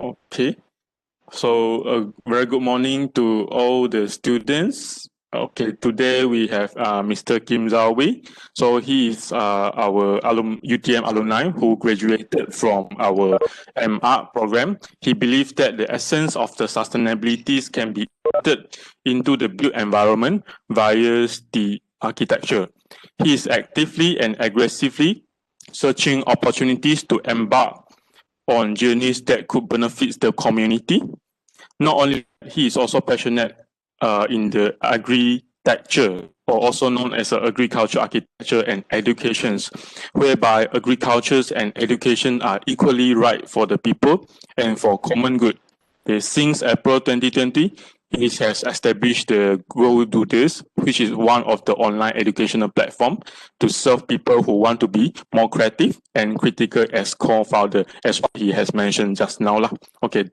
Okay, so a very good morning to all the students. Okay, today we have Mr. Kim Zhao Wei. So he is our UTM alumni who graduated from our M.Arch program. He believes that the essence of the sustainabilities can be put into the built environment via the architecture. He is actively and aggressively searching opportunities to embark on journeys that could benefit the community. Not only he is also passionate in the agritecture, or also known as agriculture architecture and educations, whereby agricultures and education are equally right for the people and for common good. Since April 2020, he has established the Go Do This, which is one of the online educational platform to serve people who want to be more creative and critical as co-founder, as he has mentioned just now. Okay,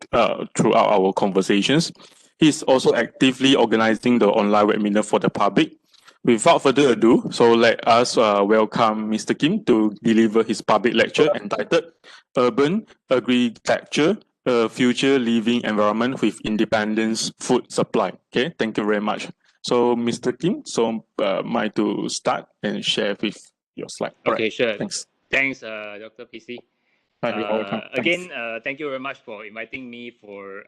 throughout our conversations. He's also actively organizing the online webinar for the public. Without further ado, so let us welcome Mr. Kim to deliver his public lecture entitled Urban Agritecture, a Future Living Environment with Independence Food Supply. Okay, thank you very much. So, Mr. Kim, mind to start and share with your slide. Okay, right. sure. Thanks. Thanks, Dr. PC. Again, thank you very much for inviting me for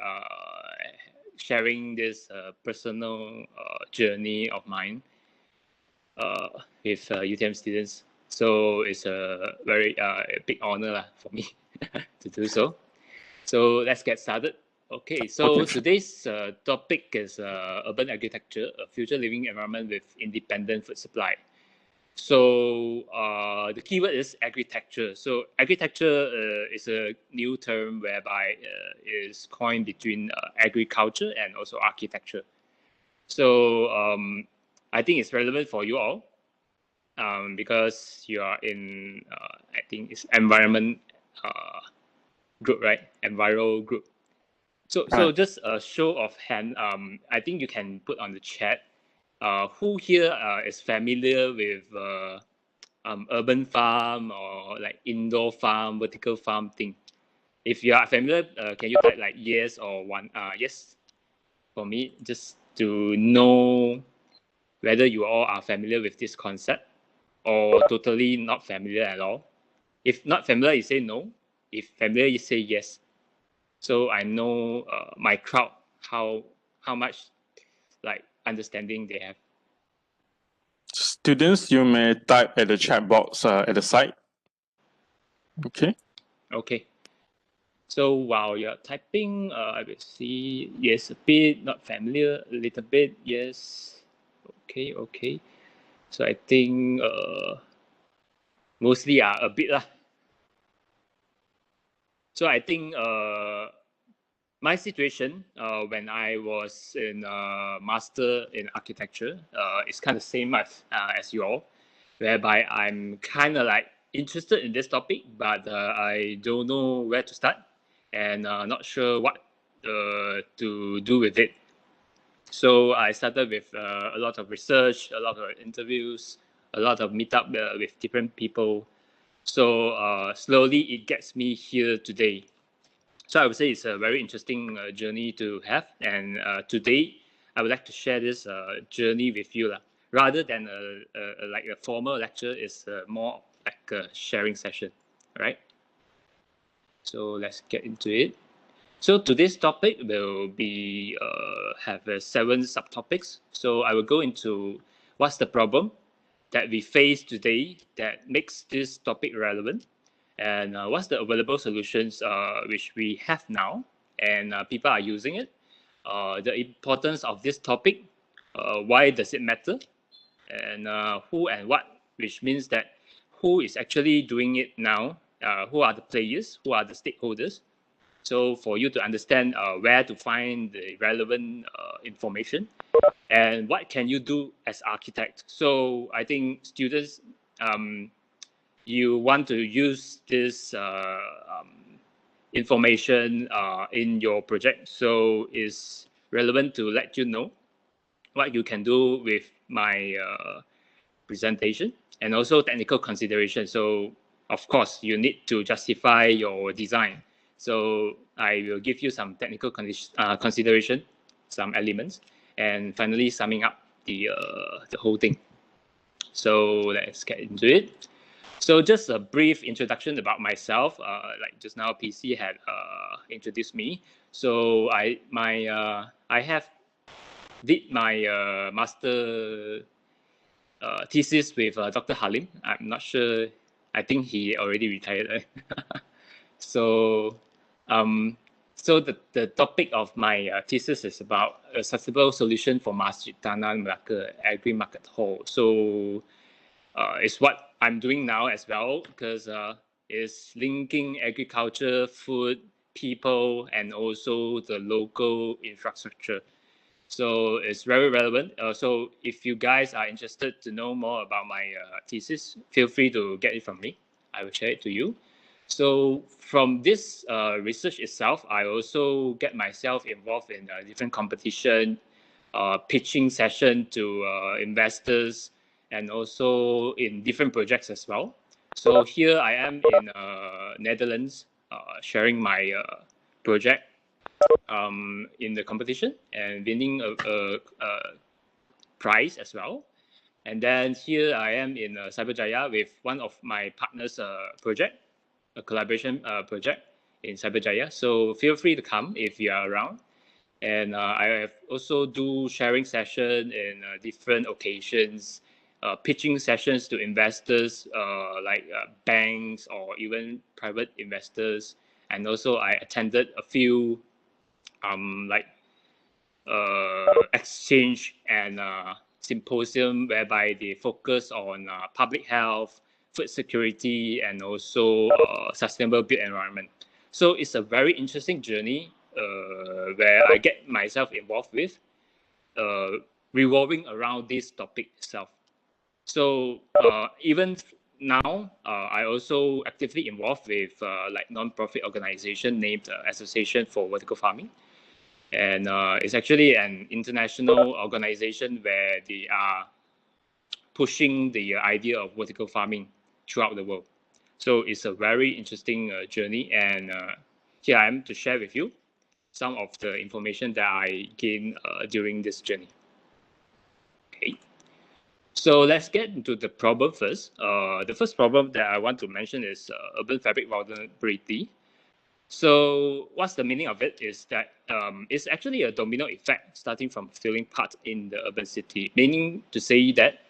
sharing this personal journey of mine with UTM students. So it's a very big honor for me to do so. So let's get started. Okay, so today's topic is urban architecture, a future living environment with independent food supply. So the keyword is agritecture. So agritecture is a new term whereby is coined between agriculture and also architecture. So I think it's relevant for you all because you are in, I think it's environment group, right? Enviro group. So just a show of hand, I think you can put on the chat who here is familiar with urban farm or like indoor farm, vertical farm thing? If you are familiar, can you type like yes or one? Yes, for me, just to know whether you all are familiar with this concept or totally not familiar at all. If not familiar, you say no. If familiar, you say yes. So I know my crowd how much like understanding they have. Students, you may type at the chat box at the side. Okay. Okay. So while you're typing, I will see yes a bit, not familiar, a little bit, yes. Okay, okay. So I think mostly a bit lah. So I think my situation when I was in master in architecture is kind of same as you all, whereby I'm kind of like interested in this topic, but I don't know where to start and not sure what to do with it. So I started with a lot of research, a lot of interviews, a lot of meetup with different people. So slowly it gets me here today. So I would say it's a very interesting journey to have. And today, I would like to share this journey with you. Rather than like a formal lecture, it's more like a sharing session, right? So let's get into it. So today's topic will be have 7 subtopics. So I will go into what's the problem that we face today that makes this topic relevant, and what's the available solutions which we have now and people are using it, the importance of this topic, why does it matter, and who and what, which means that who is actually doing it now, who are the players, who are the stakeholders. So for you to understand where to find the relevant information and what can you do as architect. So I think students, you want to use this information in your project. So it's relevant to let you know what you can do with my presentation and also technical consideration. So of course, you need to justify your design. So I will give you some technical consideration, some elements, and finally summing up the whole thing. So let's get into it. So just a brief introduction about myself. Like just now, PC had introduced me. So I have did my master thesis with Dr. Halim. I'm not sure. I think he already retired. So, so the topic of my thesis is about a sustainable solution for Masjid Tanah Melaka Agri Market Hall. So, it's what I'm doing now as well, because it's linking agriculture, food, people, and also the local infrastructure. So it's very relevant. So if you guys are interested to know more about my thesis, feel free to get it from me. I will share it to you. So from this research itself, I also get myself involved in different competition, pitching session to investors, and also in different projects as well. So here I am in Netherlands, sharing my project in the competition and winning a prize as well. And then here I am in Cyberjaya with one of my partners' project, a collaboration project in Cyberjaya. So feel free to come if you are around. And I have also do sharing session in different occasions, pitching sessions to investors like banks or even private investors. And also I attended a few like exchange and symposium whereby they focus on public health, food security, and also sustainable built environment. So it's a very interesting journey where I get myself involved with, revolving around this topic itself. So even now, I also actively involved with like non-profit organization named Association for Vertical Farming. And it's actually an international organization where they are pushing the idea of vertical farming throughout the world. So it's a very interesting journey, and here I am to share with you some of the information that I gained during this journey. Okay, so let's get into the problem first. The first problem that I want to mention is urban fabric vulnerability. So what's the meaning of it is that it's actually a domino effect starting from filling parts in the urban city, meaning to say that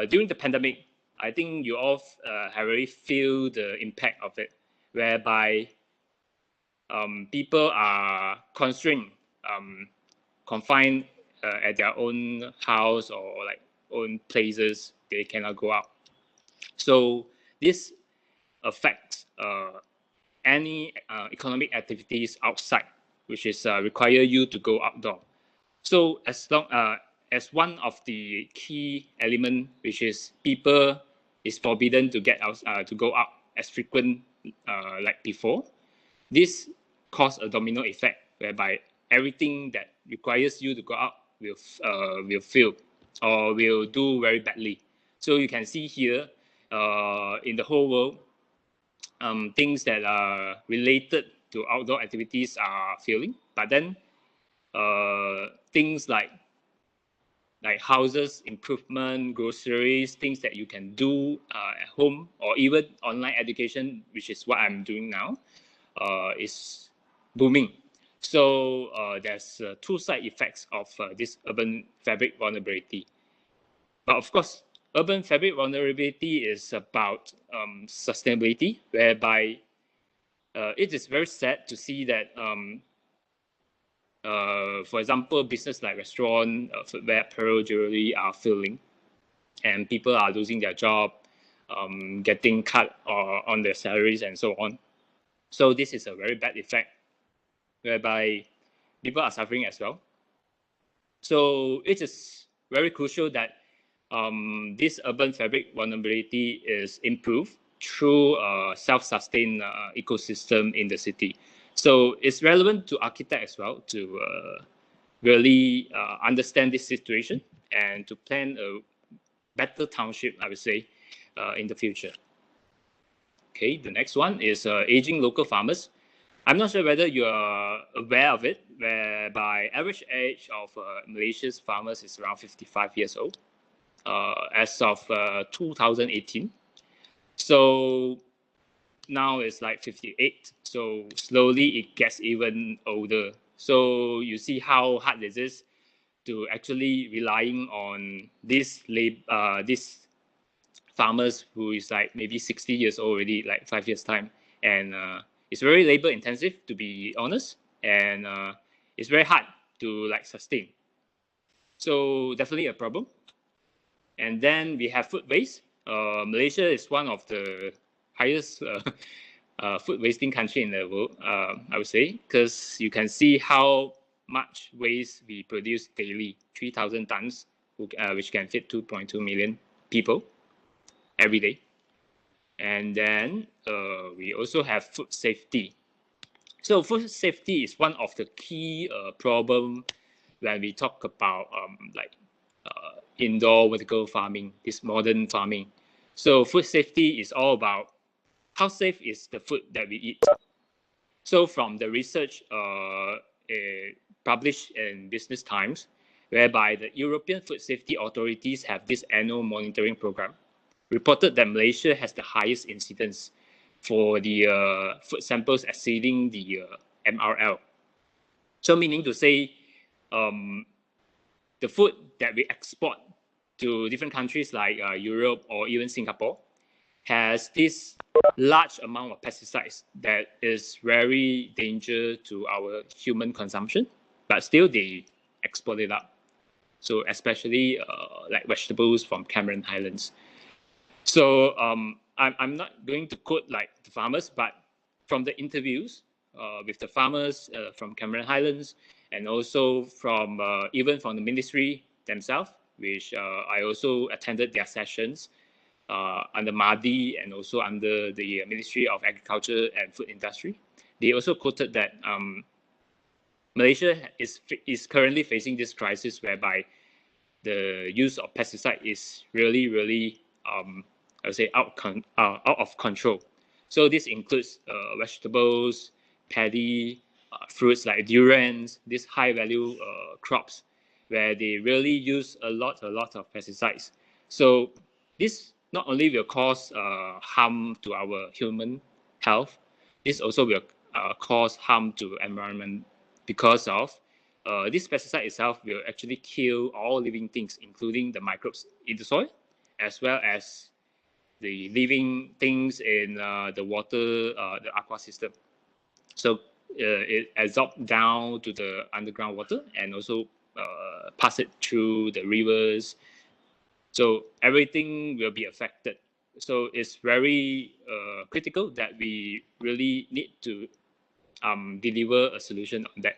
during the pandemic, I think you all have already feel the impact of it, whereby people are constrained, confined at their own house or like own places. They cannot go out. So this affects any economic activities outside, which is require you to go outdoor. So as long as one of the key element, which is people is forbidden to get out to go out as frequent like before, this cause a domino effect whereby everything that requires you to go out will fail or will do very badly. So you can see here in the whole world, things that are related to outdoor activities are failing, but then things like houses improvement, groceries, things that you can do at home, or even online education, which is what I'm doing now, is booming. So there's two side effects of this urban fabric vulnerability. But of course, urban fabric vulnerability is about sustainability, whereby it is very sad to see that, for example, business like restaurant, footwear, apparel, jewelry are failing, and people are losing their job, getting cut on their salaries, and so on. So this is a very bad effect, whereby people are suffering as well. So it is very crucial that this urban fabric vulnerability is improved through a self-sustained ecosystem in the city. So it's relevant to architects as well to really understand this situation and to plan a better township, I would say, in the future. Okay, the next one is aging local farmers. I'm not sure whether you are aware of it, whereby average age of Malaysia's farmers is around 55 years old as of 2018. So now it's like 58. So slowly it gets even older. So you see how hard it is to actually relying on this farmers who is like maybe 60 years old already, like 5 years time, and it's very labor intensive to be honest, and it's very hard to like sustain. So definitely a problem. And then we have food waste. Malaysia is one of the highest food wasting country in the world, I would say, because you can see how much waste we produce daily, 3,000 tons, which can fit 2.2 million people every day. And then we also have food safety. So food safety is one of the key problem when we talk about indoor vertical farming, this modern farming. So food safety is all about how safe is the food that we eat. So from the research published in Business Times, whereby the European Food Safety Authorities have this annual monitoring program, reported that Malaysia has the highest incidence for the food samples exceeding the MRL. So meaning to say, the food that we export to different countries like Europe or even Singapore has this large amount of pesticides that is very danger to our human consumption, but still they export it out. So especially like vegetables from Cameron Highlands. So I'm not going to quote like the farmers, but from the interviews with the farmers from Cameron Highlands, and also from even from the ministry themselves, which I also attended their sessions under MADI and also under the Ministry of Agriculture and Food Industry. They also quoted that Malaysia is currently facing this crisis whereby the use of pesticide is really I would say out of control. So this includes vegetables, paddy, fruits like durians, these high value crops where they really use a lot of pesticides. So this not only will cause harm to our human health, this also will cause harm to environment because of this pesticide itself will actually kill all living things, including the microbes in the soil, as well as the living things in the water, the aqua system. So it absorbs down to the underground water and also pass it through the rivers. So everything will be affected. So it's very critical that we really need to deliver a solution on that.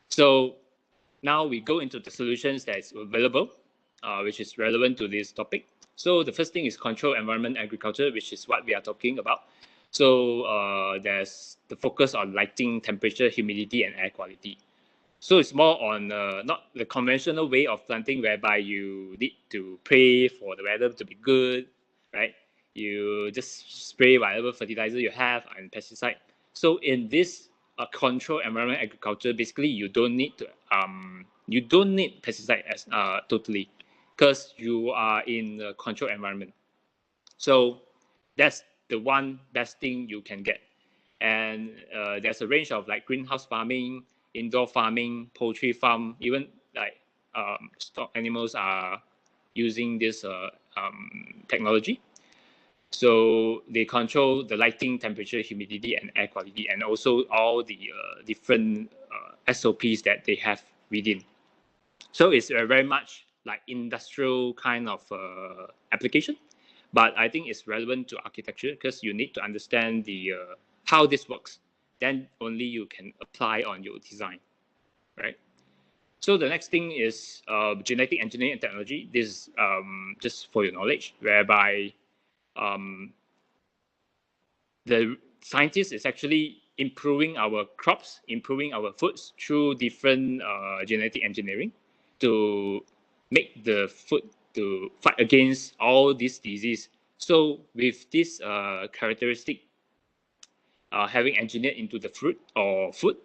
So now we go into the solutions that is available, which is relevant to this topic. So the first thing is control environment agriculture, which is what we are talking about. So there's the focus on lighting, temperature, humidity, and air quality. So it's more on not the conventional way of planting, whereby you need to pray for the weather to be good, right? You just spray whatever fertilizer you have and pesticide. So in this control environment agriculture, basically you don't need pesticide as totally, because you are in a controlled environment. So that's the one best thing you can get. And there's a range of like greenhouse farming, indoor farming, poultry farm, even like stock animals are using this technology. So they control the lighting, temperature, humidity, and air quality, and also all the different SOPs that they have within. So it's very much like industrial kind of application, but I think it's relevant to architecture because you need to understand the how this works. Then only you can apply on your design, right? So the next thing is genetic engineering and technology. This is just for your knowledge, whereby the scientist is actually improving our crops, improving our foods through different genetic engineering to make the food to fight against all these disease. So with this characteristic, having engineered into the fruit or food,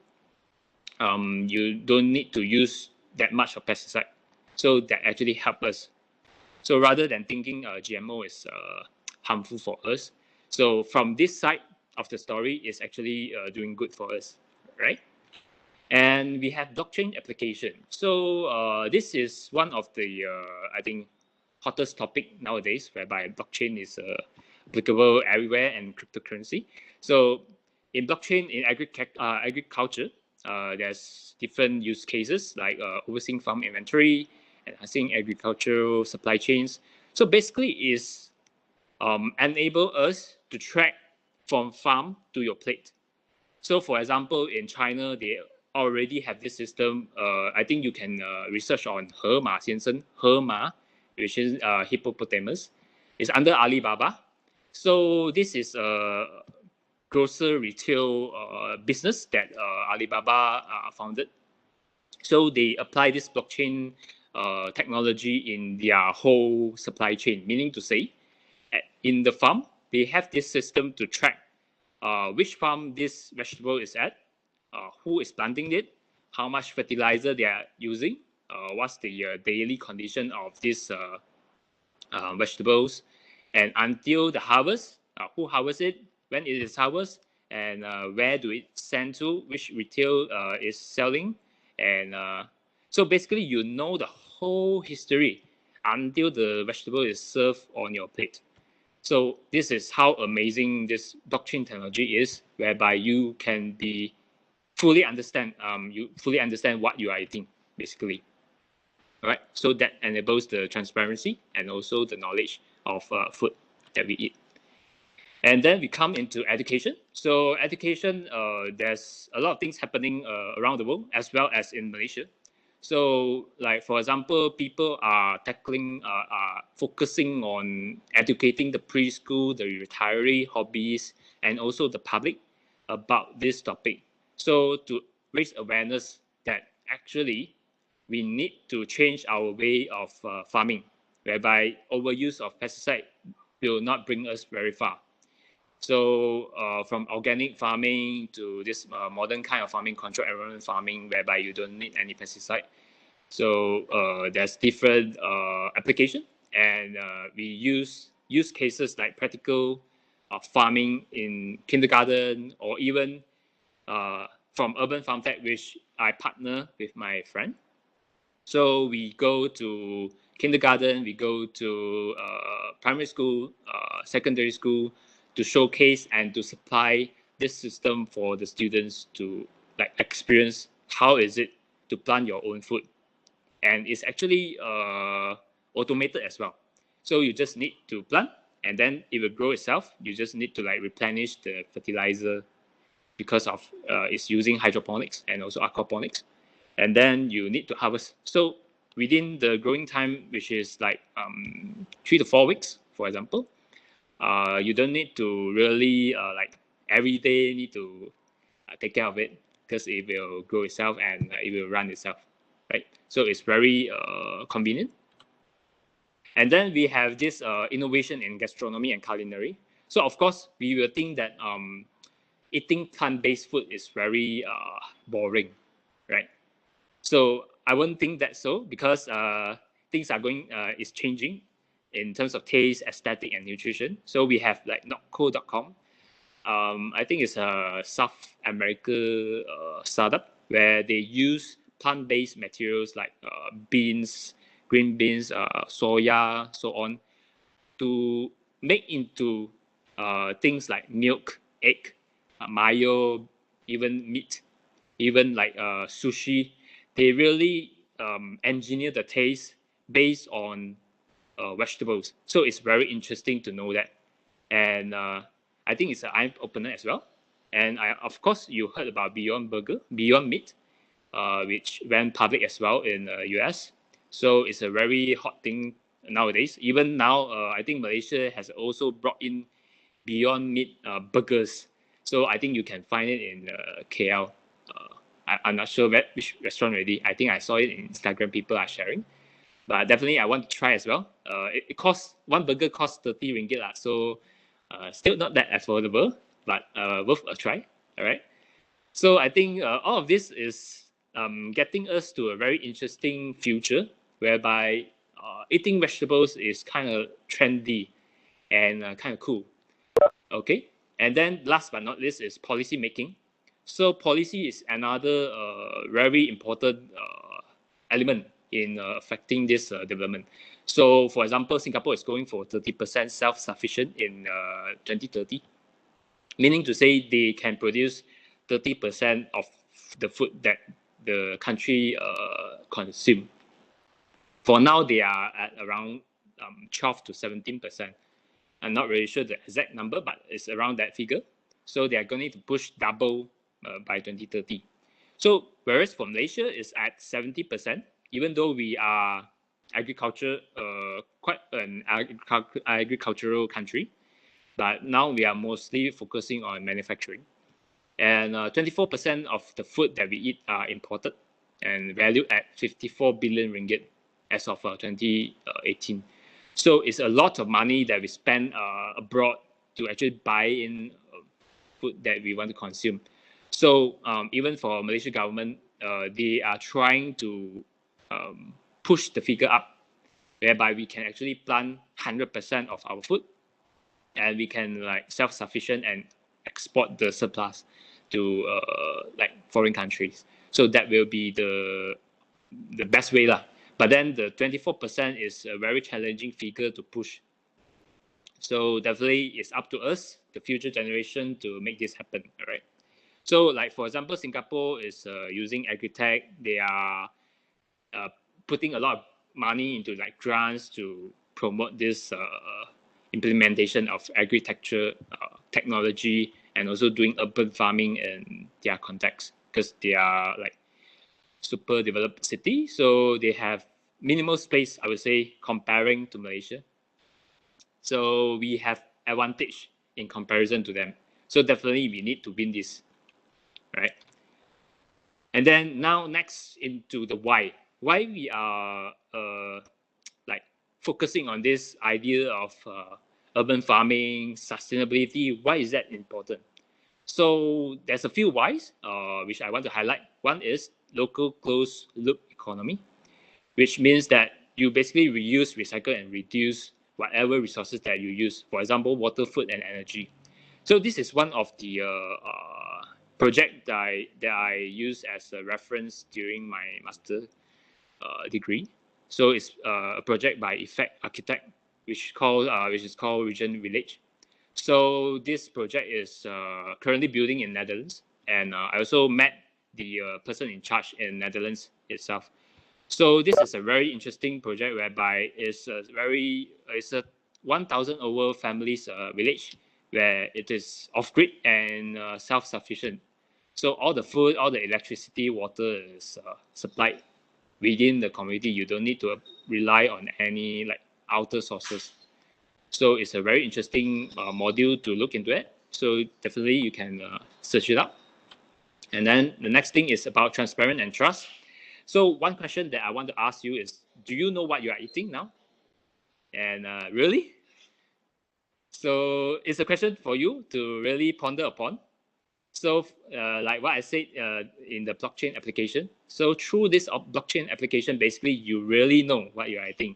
you don't need to use that much of pesticide. So that actually help us. So rather than thinking GMO is harmful for us, so from this side of the story is actually doing good for us, right? And we have blockchain application. So this is one of the I think hottest topic nowadays, whereby blockchain is applicable everywhere and cryptocurrency. So in blockchain in agriculture, there's different use cases like overseeing farm inventory, enhancing agricultural supply chains. So basically, is enable us to track from farm to your plate. So, for example, in China, they already have this system. I think you can research on 河马先生, 河马, which is hippopotamus. It's under Alibaba. So this is a grocery retail business that Alibaba founded. So they apply this blockchain technology in their whole supply chain, meaning to say, in the farm, they have this system to track which farm this vegetable is at, who is planting it, how much fertilizer they are using, what's the daily condition of these vegetables, and until the harvest, who harvests it, when it is harvest, and where do it send to, which retail is selling, and so basically you know the whole history until the vegetable is served on your plate. So this is how amazing this blockchain technology is, whereby you can be fully understand you fully understand what you are eating, basically. All right. So that enables the transparency and also the knowledge of food that we eat. And then we come into education. So education, there's a lot of things happening around the world as well as in Malaysia. So, like for example, people are focusing on educating the preschool, the retiree, hobbies, and also the public about this topic. So to raise awareness that actually we need to change our way of farming, whereby overuse of pesticide will not bring us very far. So from organic farming to this modern kind of farming, controlled environment farming, whereby you don't need any pesticide. So there's different application, and we use cases like practical farming in kindergarten, or even from Urban Farm Tech, which I partner with my friend. So we go to kindergarten, we go to primary school, secondary school, to showcase and to supply this system for the students to like experience how is it to plant your own food. And it's actually automated as well. So you just need to plant, and then it will grow itself. You just need to like replenish the fertilizer because of it's using hydroponics and also aquaponics. And then you need to harvest. So within the growing time, which is like 3 to 4 weeks, for example, you don't need to really like every day need to take care of it, because it will grow itself and it will run itself, right? So it's very convenient. And then we have this innovation in gastronomy and culinary. So of course, we will think that eating plant-based food is very boring, right? So I won't think that so, because things are going is changing in terms of taste, aesthetic, and nutrition. So we have like notco.com. I think it's a South America startup where they use plant-based materials like beans, green beans, soya, so on, to make into things like milk, egg, mayo, even meat, even like sushi. They really engineer the taste based on vegetables. So it's very interesting to know that. And I think it's an eye opener as well. And of course, you heard about Beyond Burger, Beyond Meat, which went public as well in the US. So it's a very hot thing nowadays. Even now, I think Malaysia has also brought in Beyond Meat burgers. So I think you can find it in KL. I'm not sure which restaurant already. I think I saw it in Instagram. People are sharing, but definitely I want to try as well. It costs, one burger costs 30 ringgit lah, so still not that affordable. but worth a try. All right. So I think all of this is getting us to a very interesting future whereby eating vegetables is kind of trendy and kind of cool. Okay. And then last but not least is policy making. So policy is another very important element in affecting this development. So for example, Singapore is going for 30% self-sufficient in 2030, meaning to say they can produce 30% of the food that the country consume. For now, they are at around 12 to 17%. I'm not really sure the exact number, but it's around that figure. So they are going to push double by 2030. So whereas for Malaysia is at 70%, even though we are agriculture, quite an agricultural country, but now we are mostly focusing on manufacturing. And 24% of the food that we eat are imported and valued at 54 billion ringgit as of 2018. So it's a lot of money that we spend abroad to actually buy in food that we want to consume. So even for Malaysian government, they are trying to push the figure up, whereby we can actually plant 100% of our food, and we can like self-sufficient and export the surplus to like foreign countries. So that will be the best way lah. But then the 24% is a very challenging figure to push. So definitely it's up to us, the future generation, to make this happen. All right. So like for example, Singapore is using Agritech. They are putting a lot of money into like grants to promote this implementation of Agritecture technology, and also doing urban farming in their context, because they are like super developed city, so they have minimal space, I would say, comparing to Malaysia. So we have advantage in comparison to them. So definitely we need to win this, right? And then now next into the why we are like focusing on this idea of urban farming, sustainability. Why is that important? So there's a few whys which I want to highlight. One is local closed loop economy, which means that you basically reuse, recycle, and reduce whatever resources that you use. For example, water, food, and energy. So this is one of the project that I used as a reference during my master degree. So it's a project by Effect Architect, which is called Region Village. So this project is currently building in Netherlands, and I also met the person in charge in Netherlands itself. So this is a very interesting project whereby it's a 1,000 over families village where it is off grid and self-sufficient. So all the food, all the electricity, water is supplied within the community. You don't need to rely on any like outer sources. So it's a very interesting module to look into it. So definitely you can search it up. And then the next thing is about transparent and trust. So one question that I want to ask you is, do you know what you are eating now? And really? So it's a question for you to really ponder upon. So like what I said in the blockchain application. So through this blockchain application, basically you really know what you are eating.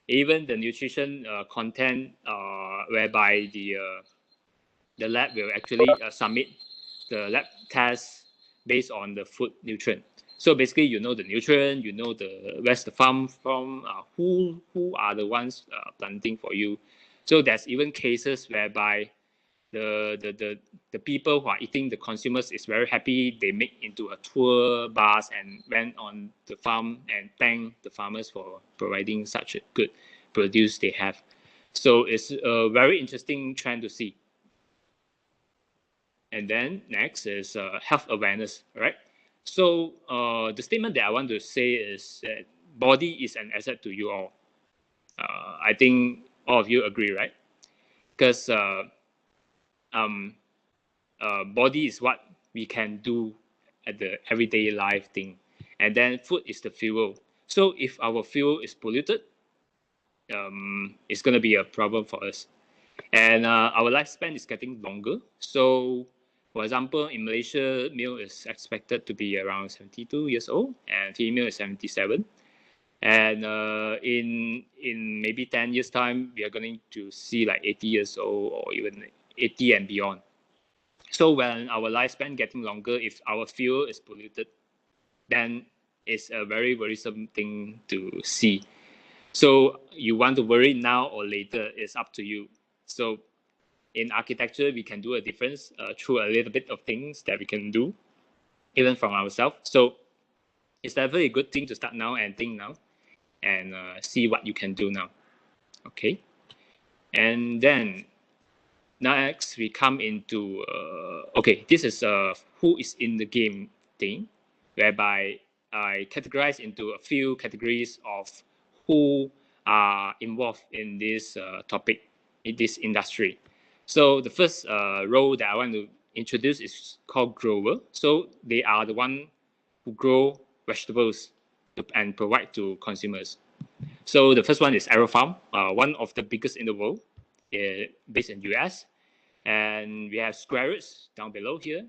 Even the nutrition content whereby the lab will actually submit the lab test based on the food nutrient. So basically, you know the nutrient, you know where's the farm from, who are the ones planting for you. So there's even cases whereby the people who are eating, the consumers, is very happy. They make into a tour bus and went on the farm and thank the farmers for providing such a good produce they have. So it's a very interesting trend to see. And then next is health awareness, right? So the statement that I want to say is that body is an asset to you all. I think all of you agree, right? Because body is what we can do at the everyday life thing, and then food is the fuel. So if our fuel is polluted, it's going to be a problem for us. And our lifespan is getting longer. So, for example, in Malaysia, male is expected to be around 72 years old, and female is 77. And in maybe 10 years time, we are going to see like 80 years old or even 80 and beyond. So when our lifespan getting longer, if our fuel is polluted, then it's a very worrisome thing to see. So you want to worry now or later is up to you. So in architecture, we can do a difference through a little bit of things that we can do, even from ourselves. So it's definitely a good thing to start now and think now and see what you can do now. Okay. And then next we come into, okay, this is who is in the game thing, whereby I categorize into a few categories of who are involved in this topic, in this industry. So the first role that I want to introduce is called grower. So they are the one who grow vegetables and provide to consumers. So the first one is AeroFarm, one of the biggest in the world, based in US. And we have Square Roots down below here.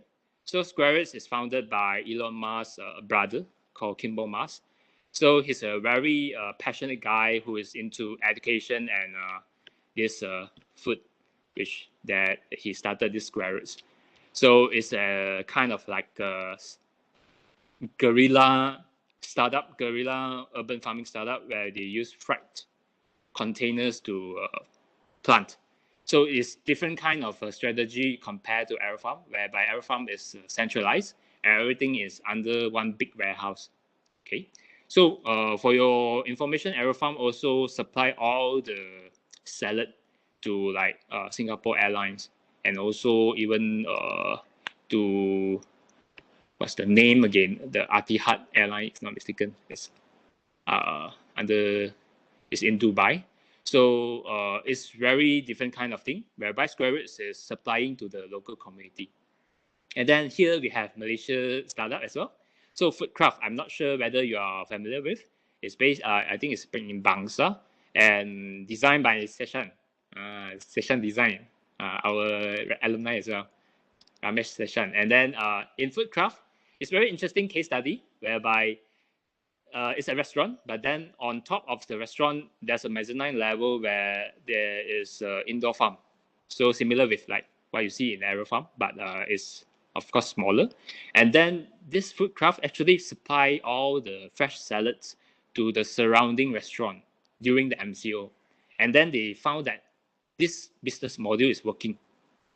So Square Roots is founded by Elon Musk's brother called Kimball Musk. So he's a very passionate guy who is into education and this food, which that he started this Square Roots. So it's a kind of like a guerrilla startup, guerrilla urban farming startup where they use freight containers to plant. So it's different kind of a strategy compared to AeroFarm, whereby AeroFarm is centralized and everything is under one big warehouse. Okay. So for your information, AeroFarm also supply all the salad to like Singapore Airlines and also even to what's the name again? The Etihad airline, if not mistaken, is under is in Dubai. So it's very different kind of thing, whereby Square Roots is supplying to the local community. And then here we have Malaysia startup as well. So Foodcraft, I'm not sure whether you are familiar with. It's based, I think it's in Bangsa and designed by Seshan. Seshan Design, our alumni as well, Ramesh Seshan. And then in Foodcraft, it's very interesting case study whereby it's a restaurant, but then on top of the restaurant, there's a mezzanine level where there is indoor farm. So similar with like what you see in Aero Farm, but it's of course smaller. And then this food craft actually supply all the fresh salads to the surrounding restaurant during the MCO. And then they found that this business model is working,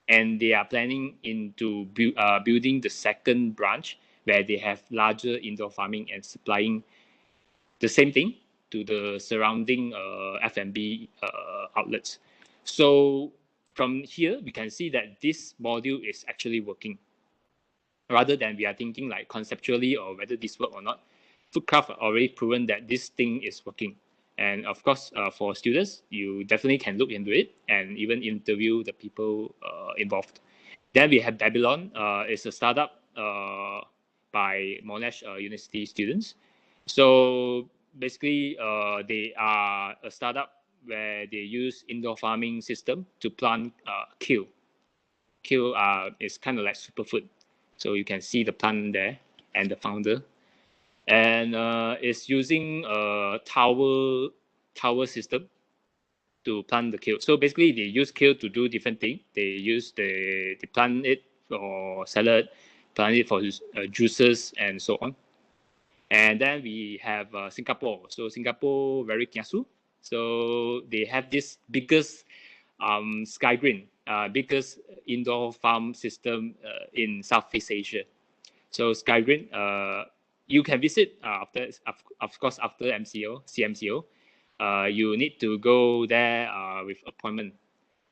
and they are planning into building the second branch where they have larger indoor farming and supplying the same thing to the surrounding F&B outlets. So from here, we can see that this module is actually working. Rather than we are thinking like conceptually or whether this work or not, Foodcraft already proven that this thing is working. And of course, for students, you definitely can look into it and even interview the people involved. Then we have Babylon. It's a startup by Monash University students. So basically, they are a startup where they use indoor farming system to plant kale. Kale is kind of like superfood. So you can see the plant there and the founder. And it's using a tower system to plant the kale. So basically, they use kale to do different things. They plant it for salad, plant it for juices, and so on. And then we have Singapore. So Singapore very kiasu. So they have this biggest sky green, biggest indoor farm system in Southeast Asia. So Sky Green, you can visit after, of course, after MCO, CMCO. You need to go there with appointment.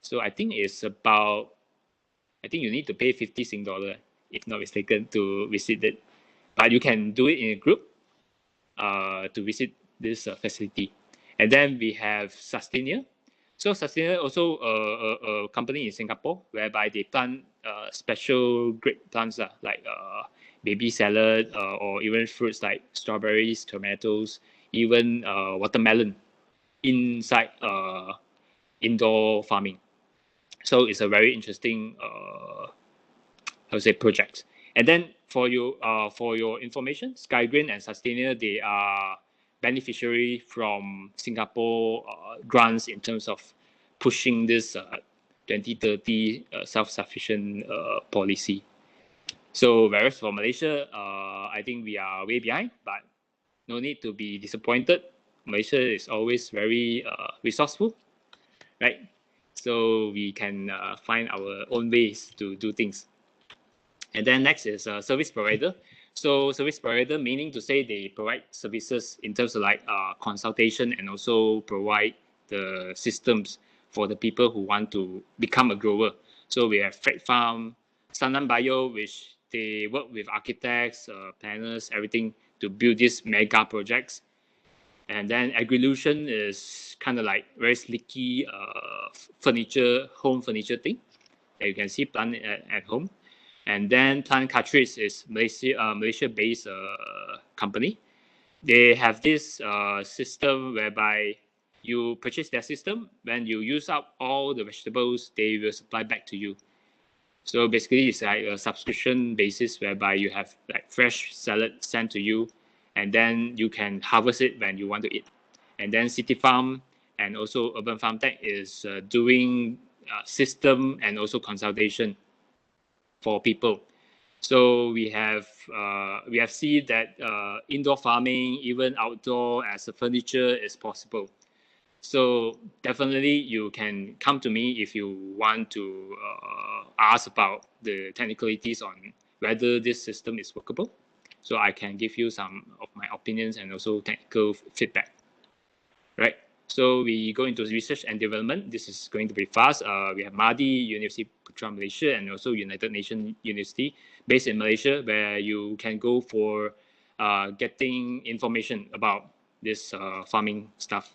So I think it's about, I think you need to pay 50 Sing dollar, if not mistaken, to visit it. But you can do it in a group to visit this facility. And then we have Sustainer. So Sustainer also a company in Singapore whereby they plant special great plants like baby salad or even fruits like strawberries, tomatoes, even watermelon inside indoor farming. So it's a very interesting, I would say, project. And then for your information, SkyGreen and Sustainer, they are beneficiary from Singapore grants in terms of pushing this 2030 self-sufficient policy. So whereas for Malaysia, I think we are way behind, but no need to be disappointed. Malaysia is always very resourceful, right? So we can find our own ways to do things. And then next is service provider. So service provider meaning to say they provide services in terms of like consultation and also provide the systems for the people who want to become a grower. So we have Freight Farm, Sanam Bio, which they work with architects, planners, everything to build these mega projects. And then Agrilution is kind of like very slicky furniture, home furniture thing that you can see plant at home. And then Plant Cartridge is Malaysia-based company. They have this system whereby you purchase their system. When you use up all the vegetables, they will supply back to you. So basically, it's like a subscription basis whereby you have like fresh salad sent to you, and then you can harvest it when you want to eat. And then City Farm and also Urban Farm Tech is doing system and also consultation for people. So we have seen that indoor farming, even outdoor as a furniture, is possible. So definitely you can come to me if you want to ask about the technicalities on whether this system is workable. So I can give you some of my opinions and also technical feedback, right? So we go into research and development. This is going to be fast. We have MADI, University Putra Malaysia, and also United Nations University based in Malaysia, where you can go for getting information about this farming stuff,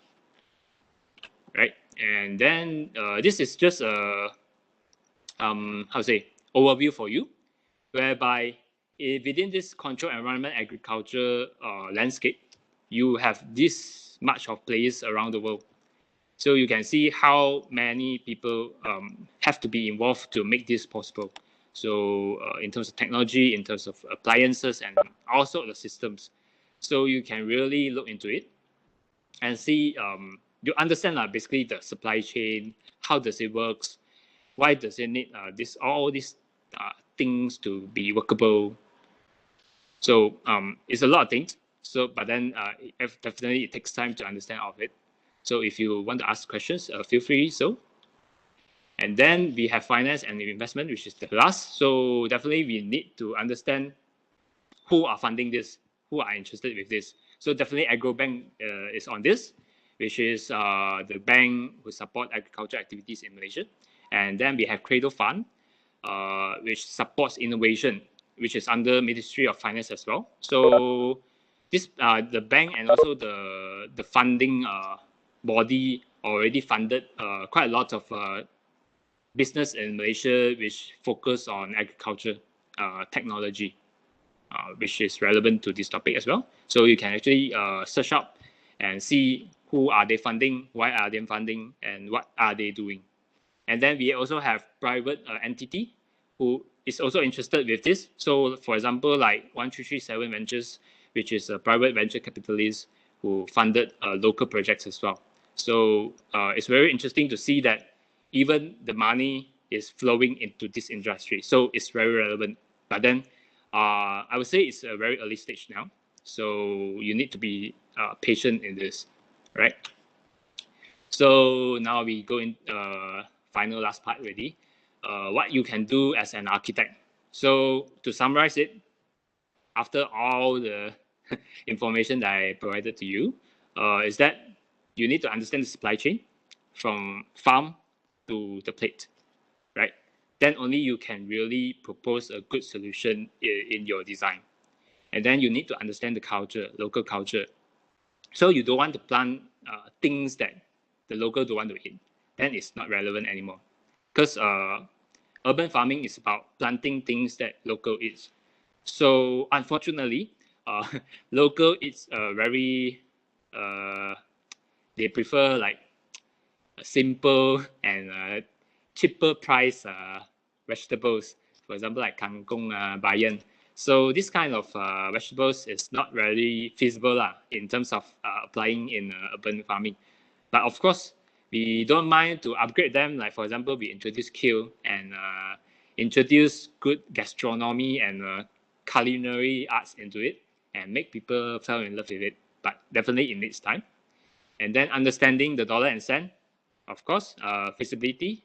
right? And then this is just a how to say overview for you, whereby within this controlled environment agriculture landscape, you have this much of players around the world. So you can see how many people have to be involved to make this possible. So in terms of technology, in terms of appliances, and also the systems. So you can really look into it and see, you understand basically the supply chain, how does it works, why does it need all these things to be workable. So it's a lot of things. So, but then definitely it takes time to understand all of it. So if you want to ask questions, feel free. So, and then we have finance and investment, which is the last. So definitely we need to understand who are funding this, who are interested with this. So definitely AgroBank is on this, which is the bank who support agriculture activities in Malaysia. And then we have Cradle Fund, which supports innovation, which is under Ministry of Finance as well. So this the bank and also the funding body already funded quite a lot of business in Malaysia which focus on agriculture technology, which is relevant to this topic as well. So you can actually search up and see who are they funding, why are they funding, and what are they doing. And then we also have private entity who is also interested with this. So for example, like 1337 Ventures, which is a private venture capitalist who funded local projects as well. So it's very interesting to see that even the money is flowing into this industry. So it's very relevant. But then I would say it's a very early stage now. So you need to be patient in this, right? So now we go in final last part already. What you can do as an architect. So to summarize it, after all the information that I provided to you, is that you need to understand the supply chain from farm to the plate, right? Then only you can really propose a good solution in your design. And then you need to understand the culture, local culture. So you don't want to plant things that the local don't want to eat. Then it's not relevant anymore. Because urban farming is about planting things that local eats. So unfortunately, local eats very, they prefer like simple and cheaper price vegetables, for example, like kangkong, bayan. So this kind of vegetables is not really feasible in terms of applying in urban farming. But of course, we don't mind to upgrade them. Like for example, we introduce kale and introduce good gastronomy and culinary arts into it and make people fall in love with it. But definitely it needs time. And then understanding the dollar and cent, of course, feasibility.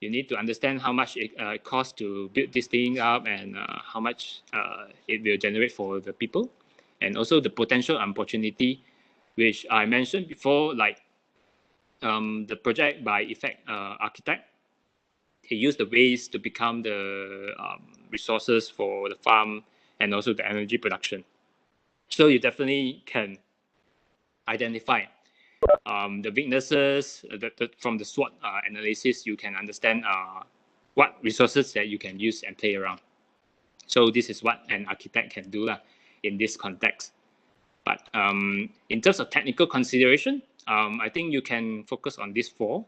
You need to understand how much it costs to build this thing up and how much it will generate for the people. And also the potential opportunity, which I mentioned before, like the project by Effect Architect. They use the waste to become the resources for the farm and also the energy production. So you definitely can identify the weaknesses from the SWOT analysis. You can understand what resources that you can use and play around. So this is what an architect can do in this context. But in terms of technical consideration, I think you can focus on these four.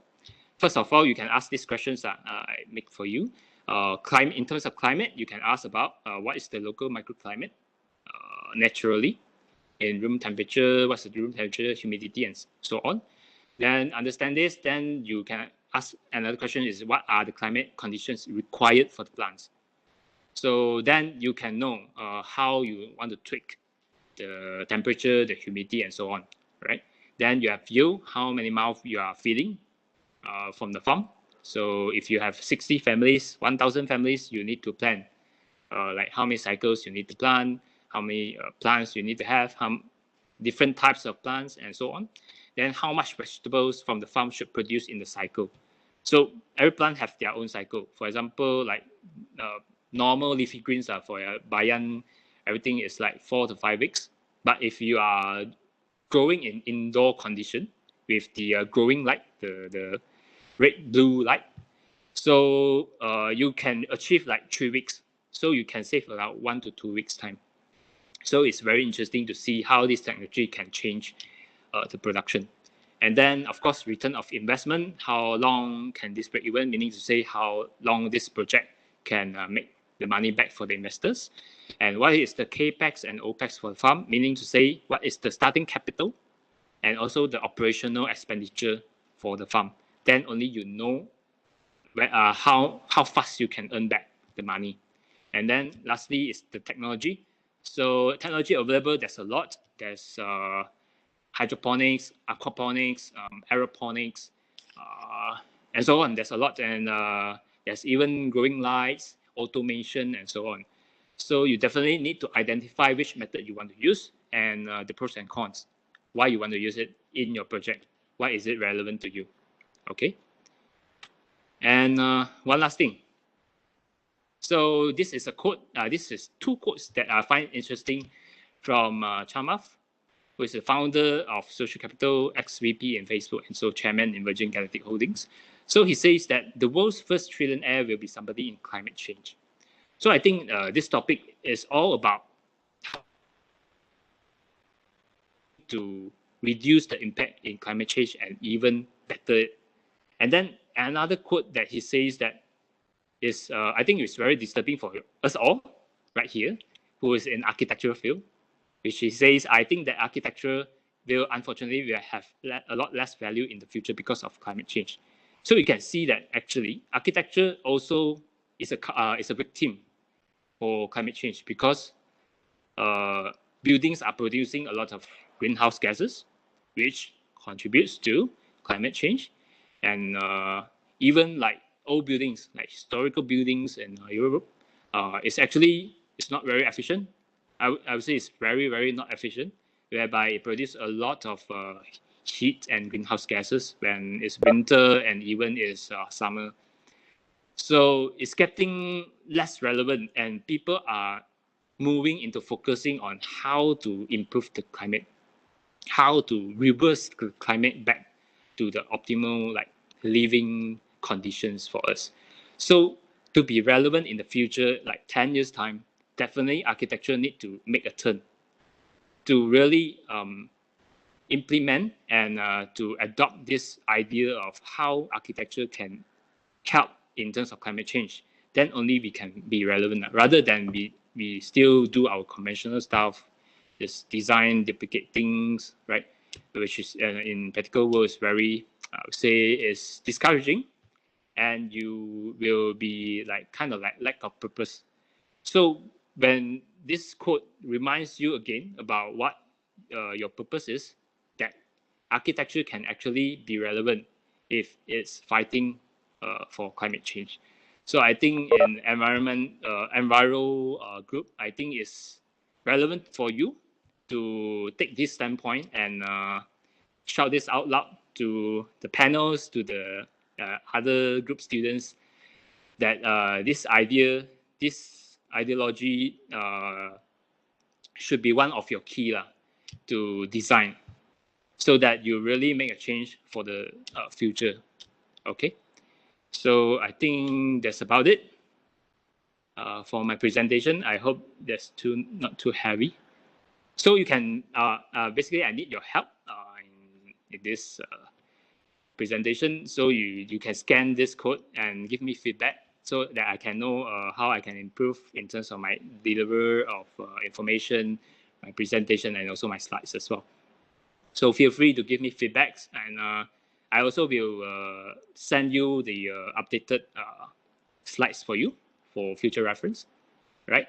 First of all, you can ask these questions that I make for you. In terms of climate, you can ask about what is the local microclimate naturally in room temperature, what's the room temperature, humidity, and so on. Then understand this, then you can ask another question is what are the climate conditions required for the plants? So then you can know how you want to tweak the temperature, the humidity, and so on, right? Then you have yield, how many mouths you are feeding from the farm. So if you have 60 families, 1,000 families, you need to plan like how many cycles you need to plant, how many plants you need to have, how different types of plants, and so on. Then how much vegetables from the farm should produce in the cycle. So every plant have their own cycle. For example, like normal leafy greens are for bayan, everything is like 4 to 5 weeks. But if you are growing in indoor condition with the growing light, the red blue light, so you can achieve like 3 weeks. So you can save about 1 to 2 weeks time. So it's very interesting to see how this technology can change the production. And then, of course, return of investment. How long can this break even? Meaning to say how long this project can make the money back for the investors. And what is the capex and opex for the farm? Meaning to say what is the starting capital and also the operational expenditure for the farm. Then only you know how fast you can earn back the money. And then lastly is the technology. So technology available, there's a lot. There's hydroponics, aquaponics, aeroponics, and so on. There's a lot, and there's even growing lights, automation, and so on. So you definitely need to identify which method you want to use and the pros and cons, why you want to use it in your project, why is it relevant to you, okay? And one last thing. So this is a quote. This is two quotes that I find interesting from Chamath, who is the founder of Social Capital, ex-VP in Facebook, and so chairman in Virgin Galactic Holdings. So he says that the world's first trillionaire will be somebody in climate change. So I think this topic is all about how to reduce the impact in climate change and even better it. And then another quote that he says that is, I think it's very disturbing for us all right here, who is in architectural field, which he says, I think that architecture will unfortunately will have a lot less value in the future because of climate change. So you can see that actually architecture also is a victim for climate change because buildings are producing a lot of greenhouse gases, which contributes to climate change. And even like old buildings, like historical buildings in Europe, it's not very efficient. I would say it's very, very not efficient, whereby it produces a lot of heat and greenhouse gases when it's winter and even it's summer. So it's getting less relevant, and people are moving into focusing on how to improve the climate, how to reverse the climate back to the optimal like living conditions for us. So to be relevant in the future, like 10 years time, definitely architecture need to make a turn to really implement and to adopt this idea of how architecture can help in terms of climate change, then only we can be relevant. Rather than we still do our conventional stuff, just design, duplicate things, right? Which is in practical world is very, I would say, is discouraging, and you will be like kind of like lack of purpose. So when this quote reminds you again about what your purpose is, that architecture can actually be relevant if it's fighting for climate change. So I think in enviro group, I think it's relevant for you to take this standpoint and shout this out loud to the panels, to the other group students, that this ideology should be one of your key to design, so that you really make a change for the future. Okay, so I think that's about it for my presentation. I hope that's not too heavy. So you can basically, I need your help in this presentation. So you can scan this code and give me feedback, so that I can know how I can improve in terms of my delivery of information, my presentation, and also my slides as well. So feel free to give me feedbacks, and I also will send you the updated slides for you for future reference, right?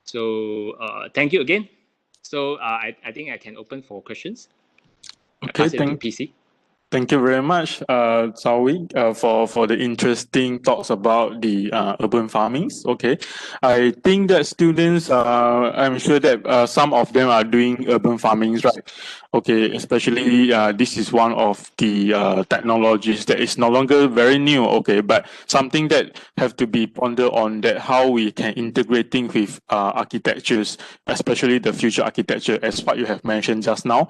So thank you again. So I think I can open for questions. Okay, Pass it to PC. Thank you very much, Zhao Wei, for the interesting talks about the urban farmings. Okay, I think that students, I'm sure that some of them are doing urban farmings, right? Okay, especially this is one of the technologies that is no longer very new. Okay, but something that have to be pondered on, that how we can integrating with architectures, especially the future architecture, as what you have mentioned just now.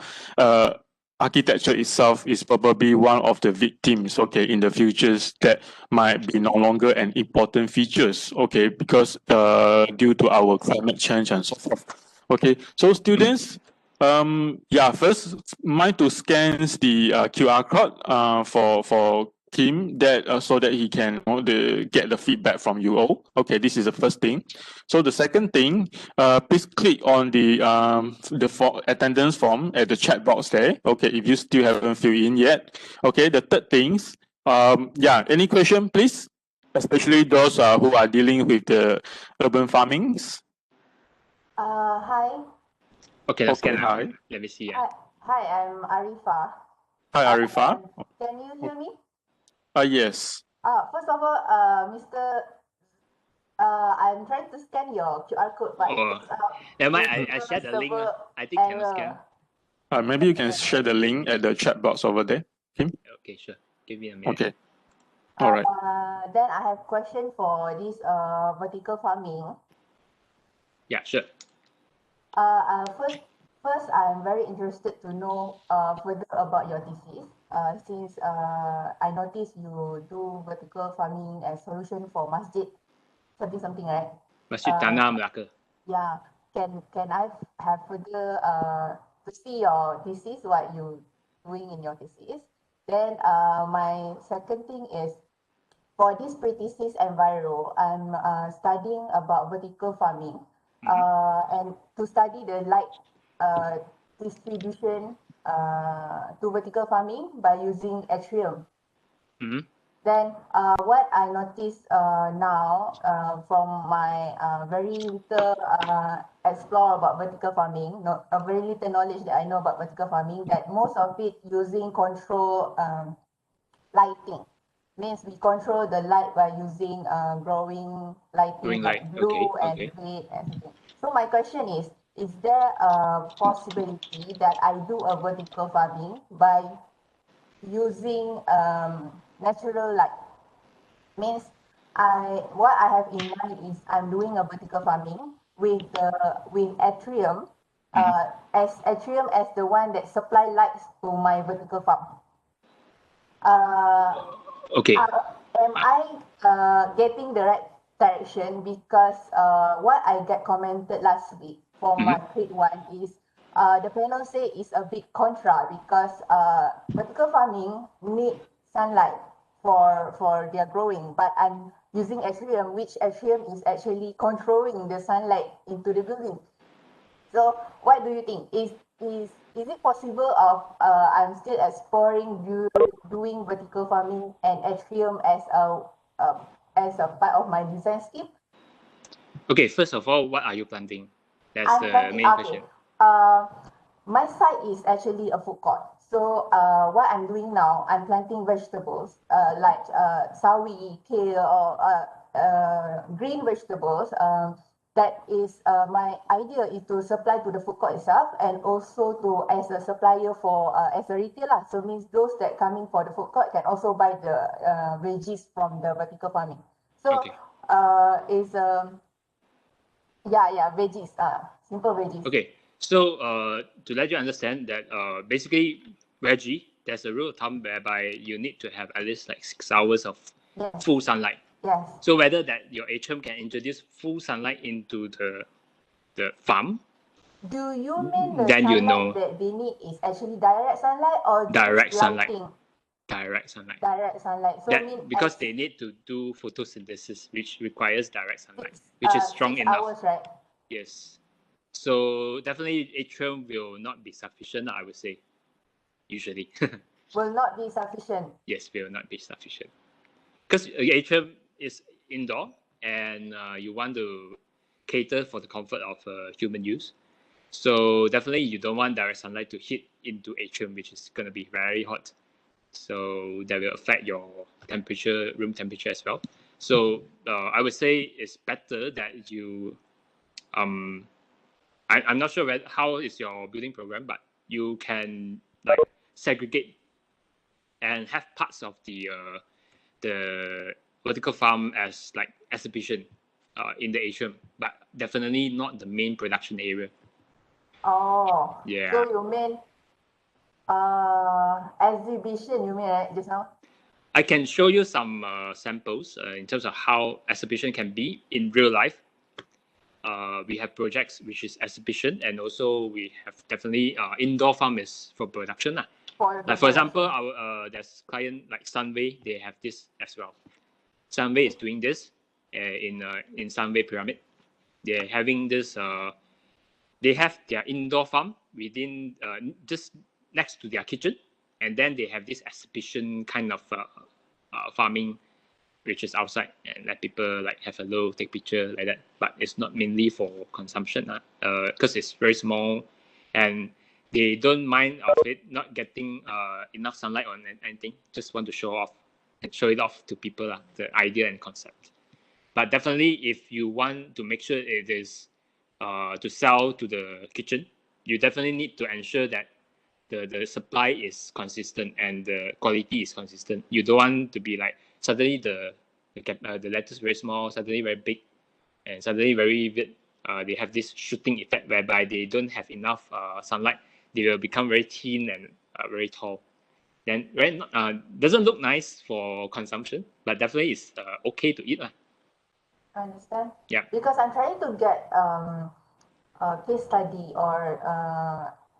Architecture itself is probably one of the victims, okay, in the futures, that might be no longer an important features, okay, because due to our climate change and so forth. Okay, so students, yeah, first mind to scan the QR code for Kim, that so that he can get the feedback from you all. Okay, this is the first thing. So the second thing, please click on the attendance form at the chat box there. Okay, if you still haven't filled in yet. Okay, the third things, yeah, any question, please? Especially those who are dealing with the urban farmings. Hi. Okay, let's Okay, get hi. Let me see. Hi, I'm Arifa. Hi, Arifa. Can you hear me? Yes. First of all, Mr. I'm trying to scan your QR code, but never mind, I shared the link. I think cannot scan. Maybe you can share the link at the chat box over there, Kim. Okay, sure. Give me a minute. Okay. All right. Then I have question for this vertical farming. Yeah, sure. First, I'm very interested to know further about your thesis. Since I noticed you do vertical farming as solution for masjid, something, right? Masjid Tanah Melaka. Yeah. Can I have further to see your thesis, what you doing in your thesis? Then my second thing is, for this pre-thesis enviro, I'm studying about vertical farming, and to study the light distribution to vertical farming by using atrium. Then what I noticed now from my very little explore about vertical farming, very little knowledge that I know about vertical farming, that most of it using control lighting. Means we control the light by using growing lighting, like blue and red and something. So my question is there a possibility that I do a vertical farming by using natural light? Means what I have in mind is I'm doing a vertical farming with atrium, as atrium as the one that supply lights to my vertical farm. Okay. Am I getting the right direction? Because what I get commented last week for my grade 1 is the panel say is a bit contra, because vertical farming need sunlight for their growing, but I'm using atrium, which atrium is actually controlling the sunlight into the building. So what do you think? Is it possible of I'm still exploring doing vertical farming and atrium as a part of my design scheme? Okay, first of all, what are you planting? That's I'm the planting, main question. My site is actually a food court. So what I'm doing now, I'm planting vegetables like sawi, kale, or green vegetables. That is my idea is to supply to the food court itself, and also to as a supplier for as a retailer. So means those that coming for the food court can also buy the veggies from the vertical farming. So Okay. is veggies, simple veggies. Okay, so to let you understand that basically veggie, there's a rule of thumb whereby you need to have at least like 6 hours of full sunlight. Yes. So whether that your atrium can introduce full sunlight into the farm. Do you mean the then sunlight you know that they need is actually direct sunlight or direct just sunlight? lighting? Direct sunlight. Direct sunlight. So that, because they need to do photosynthesis, which requires direct sunlight, which is strong 6 enough. hours, right? Yes. So definitely atrium will not be sufficient, I would say, usually. Will not be sufficient. Yes, will not be sufficient. Because atrium is indoor and you want to cater for the comfort of human use. So definitely you don't want direct sunlight to hit into atrium, which is going to be very hot. So that will affect your temperature, room temperature as well. So I would say it's better that you, I'm not sure how is your building program, but you can like segregate and have parts of the vertical farm as like exhibition in the atrium, but definitely not the main production area. Oh. Yeah. So you mean exhibition, you mean, right, just now? I can show you some samples in terms of how exhibition can be in real life. We have projects which is exhibition, and also we have definitely indoor farm is for production. Like for example, our there's client like Sunway, they have this as well. Sunway is doing this in Sunway Pyramid. They're having this. They have their indoor farm within just next to their kitchen, and then they have this exhibition kind of farming, which is outside and let people like have a look, take picture like that. But it's not mainly for consumption, because it's very small, and they don't mind of it not getting enough sunlight on anything. Just want to show it off to people, the idea and concept. But definitely, if you want to make sure it is to sell to the kitchen, you definitely need to ensure that the supply is consistent and the quality is consistent. You don't want to be like suddenly the lettuce very small, suddenly very big, and suddenly very vivid. They have this shooting effect whereby they don't have enough sunlight. They will become very thin and very tall. Then doesn't look nice for consumption, but definitely is okay to eat. I understand. Yeah. Because I'm trying to get a case study or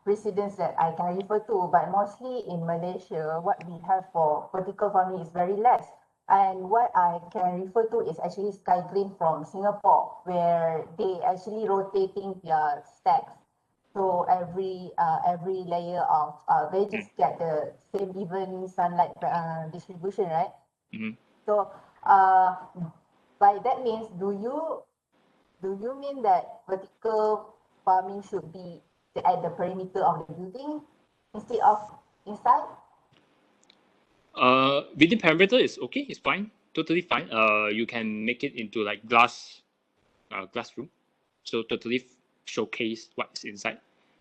precedents that I can refer to, but mostly in Malaysia, what we have for vertical farming is very less. And what I can refer to is actually Sky Green from Singapore, where they actually rotating their stacks. So every layer of veggies get the same even sunlight distribution, right? Mm-hmm. So by that means, do you mean that vertical farming should be at the perimeter of the building instead of inside? Within perimeter is okay, it's fine, totally fine. You can make it into like glass room, so totally showcase what's inside.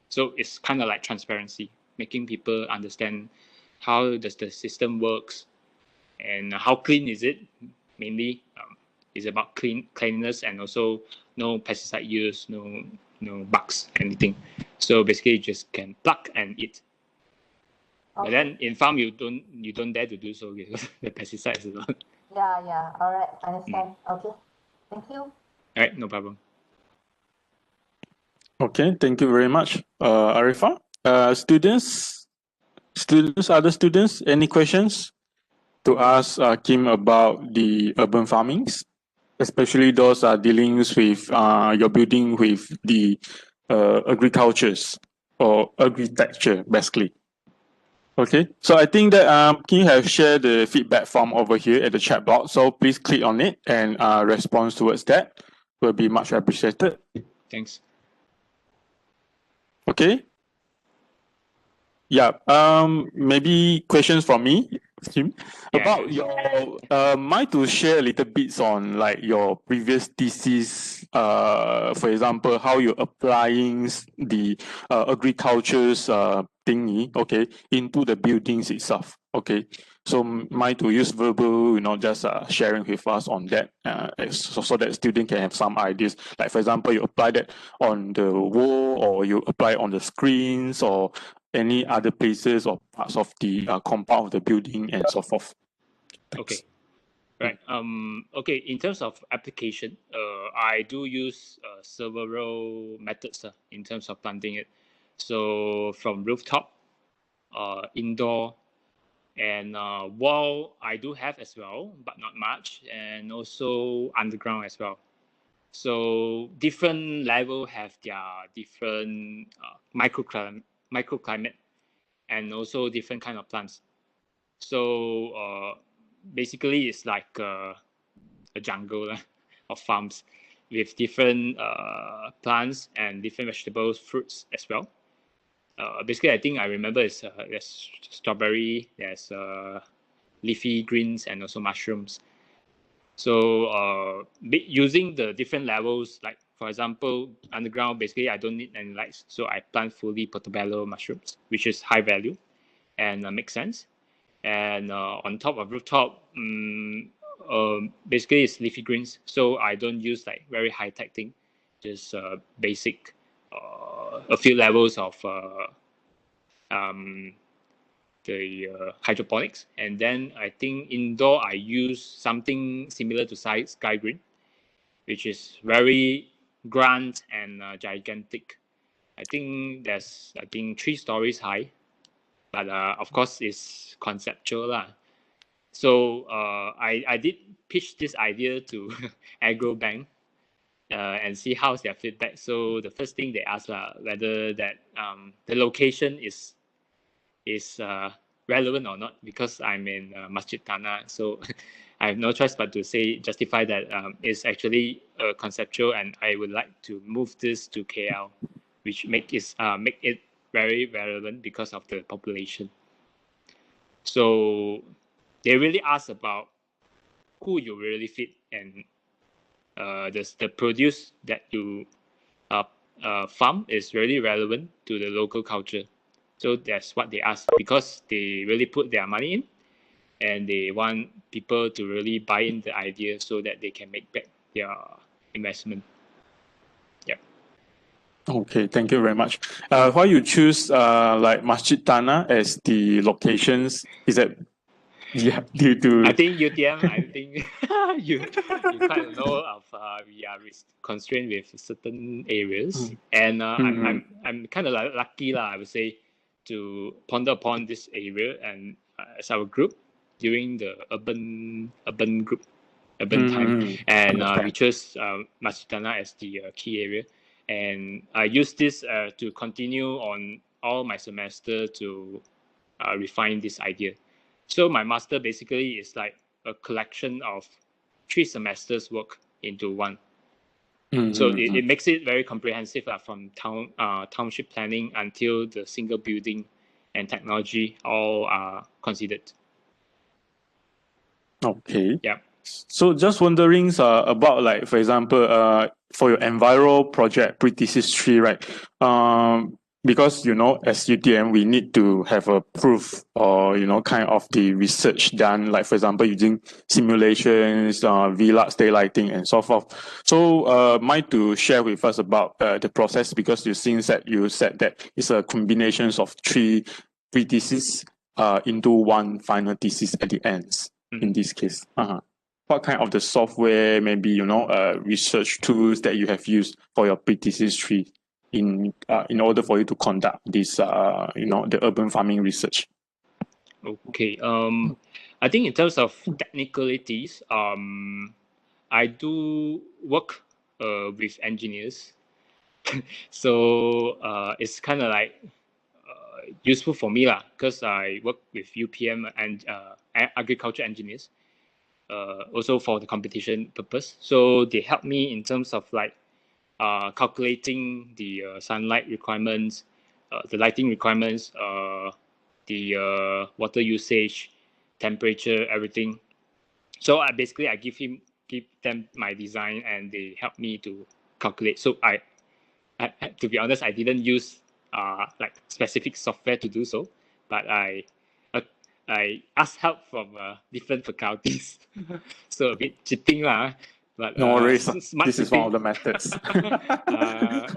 So it's kind of like transparency, making people understand how does the system works and how clean is it. Mainly, it's about cleanliness and also no pesticide use, no bugs, anything. So basically, you just can pluck and eat. Okay. But then in farm, you don't dare to do so because the pesticides is a lot. Yeah. All right, understand. Okay, thank you. All right, no problem. Okay, thank you very much, Arifa. Students, other students, any questions to ask Kim about the urban farmings, especially those dealing with your building with the agricultures or agritecture, basically. Okay, so I think that Kim have shared the feedback form over here at the chat box. So please click on it and response towards that will be much appreciated. Thanks. Okay. Yeah. Maybe questions from me, Kim, about your mind to share a little bits on like your previous thesis. For example, how you're applying the agriculture's thingy, okay, into the buildings itself. Okay. So mind to use verbal, just sharing with us on that, so that student can have some ideas. Like for example, you apply that on the wall, or you apply on the screens, or any other places or parts of the compound of the building and so forth. Thanks. Okay. Right. Okay. In terms of application, I do use several methods in terms of planting it. So from rooftop, indoor, and wall I do have as well, but not much, and also underground as well. So different level have their different microclimate, and also different kind of plants. So basically, it's like a jungle of farms with different plants and different vegetables, fruits as well. Basically, I think I remember there's strawberry, there's leafy greens, and also mushrooms. So using the different levels, like for example, underground, basically I don't need any lights, so I plant fully portobello mushrooms, which is high value and makes sense. And on top of rooftop, basically it's leafy greens, so I don't use like very high tech thing, just basic, a few levels of the hydroponics. And then I think indoor I use something similar to sky green, which is very grand and gigantic. I think there's 3 stories high, but of course it's conceptual lah. So I did pitch this idea to AgroBank and see how's their feedback. So the first thing they asked whether that the location is relevant or not, because I'm in Masjid Tanah. So I have no choice but to justify that it's actually conceptual, and I would like to move this to KL, which make it very relevant because of the population. So they really ask about who you really fit, and the produce that you farm is really relevant to the local culture. So that's what they ask, because they really put their money in, and they want people to really buy in the idea so that they can make back their investment. Yeah. Okay, thank you very much. Why you choose like Masjid Tanah as the locations? Is that due to? I think UTM. I think you kind of know of we are constrained with certain areas, and I'm kind of lucky I would say, to ponder upon this area and as our group during the urban time, and we chose Masjid Tanah as the key area, and I use this to continue on all my semester to refine this idea. So my master basically is like a collection of 3 semesters work into one. So it makes it very comprehensive from township planning until the single building and technology all are considered. Okay. Yeah. So just wondering about, like, for example, for your Enviro project pre-thesis 3, right? Because, as UTM, we need to have a proof or, kind of the research done, like, for example, using simulations, VLAX daylighting, and so forth. So mind to share with us about the process, because you said that it's a combination of 3 pre-thesis into one final thesis at the end, in this case. What kind of the software, maybe, research tools that you have used for your pre-thesis 3 in order for you to conduct this, the urban farming research? Okay. I think in terms of technicalities, I do work with engineers, so it's kind of like useful for me lah, because I work with UPM and agriculture engineers, also for the competition purpose. So they help me in terms of like calculating the sunlight requirements, the lighting requirements, the water usage, temperature, everything. So I give them my design, and they help me to calculate. So I to be honest, I didn't use like specific software to do so, but I asked help from different faculties. So a bit cheating lah, but No worries. smart This is cheating. one of the methods.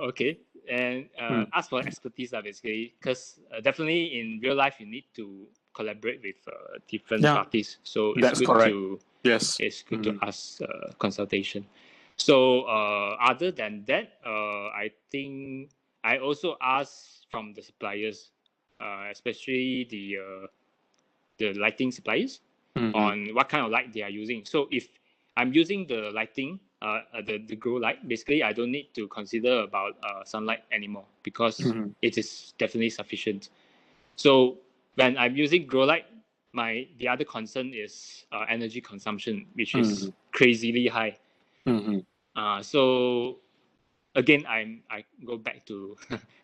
Okay, and ask for expertise basically, because definitely in real life you need to collaborate with different parties. So it's That's good correct. to Yes. to ask consultation. So other than that, I think I also ask from the suppliers, especially the lighting suppliers, on what kind of light they are using. So if I'm using the lighting, the grow light, basically I don't need to consider about sunlight anymore, because it is definitely sufficient. So when I'm using grow light, the other concern is energy consumption, which is crazily high. So again, I go back to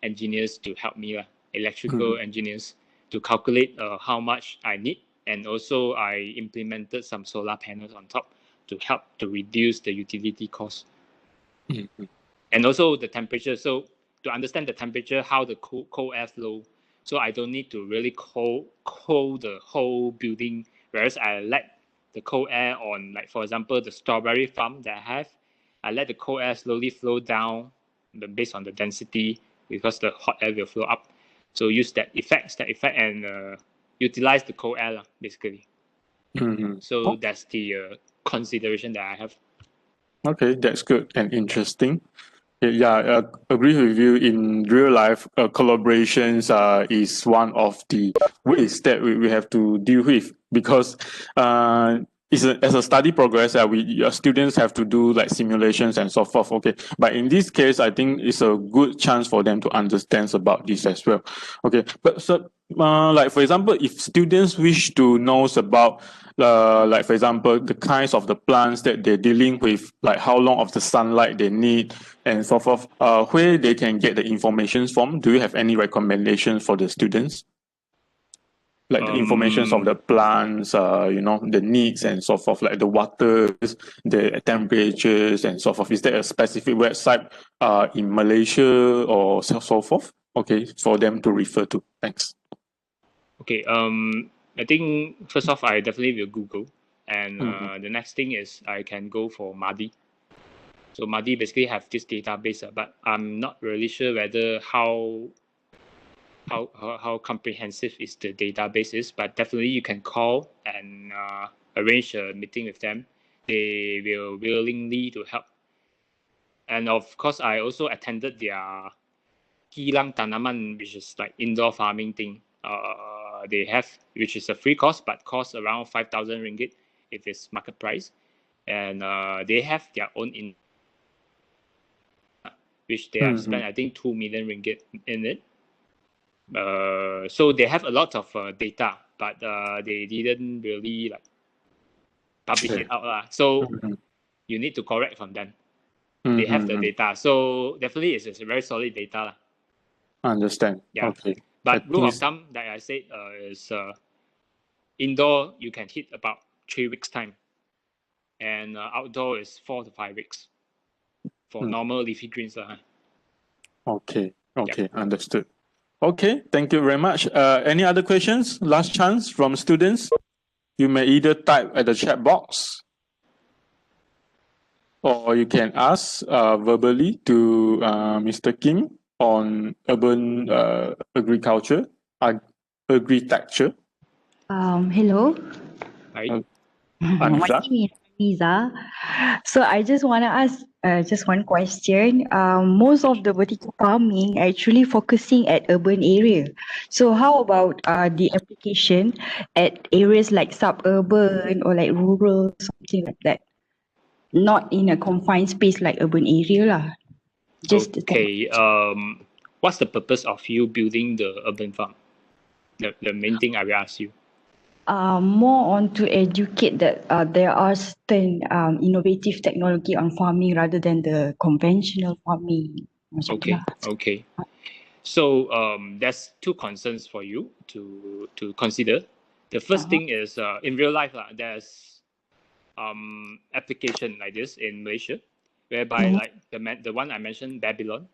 engineers to help me, electrical engineers, to calculate how much I need, and also I implemented some solar panels on top to help to reduce the utility cost, and also the temperature. So to understand the temperature, how the cold air flow, so I don't need to really cool the whole building, whereas I let the cold air on, like for example, the strawberry farm that I have, I let the cold air slowly flow down based on the density, because the hot air will flow up. So use that effect, and utilize the cold air, basically. So that's the consideration that I have. Okay, that's good and interesting. Yeah, agree with you. In real life, collaborations is one of the ways that we have to deal with, because as a study progress, students have to do like simulations and so forth. Okay, but in this case, I think it's a good chance for them to understand about this as well. Okay, but so like for example, if students wish to know about like for example the kinds of the plants that they're dealing with, like how long of the sunlight they need and so forth, where they can get the information from, do you have any recommendations for the students, like the information of the plants, the needs and so forth, like the waters, the temperatures and so forth? Is there a specific website in Malaysia or so forth, okay, for them to refer to? Thanks. Okay, I think first off, I definitely will Google, and the next thing is I can go for MADI. So MADI basically have this database, but I'm not really sure whether how comprehensive is the database is, but definitely you can call and arrange a meeting with them. They will willingly to help. And of course, I also attended their Kilang Tanaman, which is like indoor farming thing. They have, which is a free course, but costs around 5,000 ringgit if it's market price. And they have their own which they have spent, I think, 2 million ringgit in it. So they have a lot of data, but they didn't really like publish it out. So you need to correct from them. They have the data. So definitely it's a very solid data. Understand. Yeah. Okay. But rule of thumb, like I said, is indoor you can hit about 3 weeks time, and outdoor is 4 to 5 weeks for normal leafy greens. Okay. Understood. Okay, thank you very much. Any other questions? Last chance from students. You may either type at the chat box, or you can ask verbally to Mr. Kim on urban agriculture, Agritecture. Hello. Hi. My name is Riza. So I just want to ask Just one question. Most of the vertical farming actually focusing at urban area. So how about the application at areas like suburban or like rural, something like that? Not in a confined space like urban area lah. Just Okay. What's the purpose of you building the urban farm? The main thing I will ask you. More on to educate that there are certain innovative technology on farming rather than the conventional farming. Macam tu Okay. lah. Okay. So there's two concerns for you to consider. The first thing is in real life there's application like this in Malaysia, whereby like the one I mentioned, Babylon,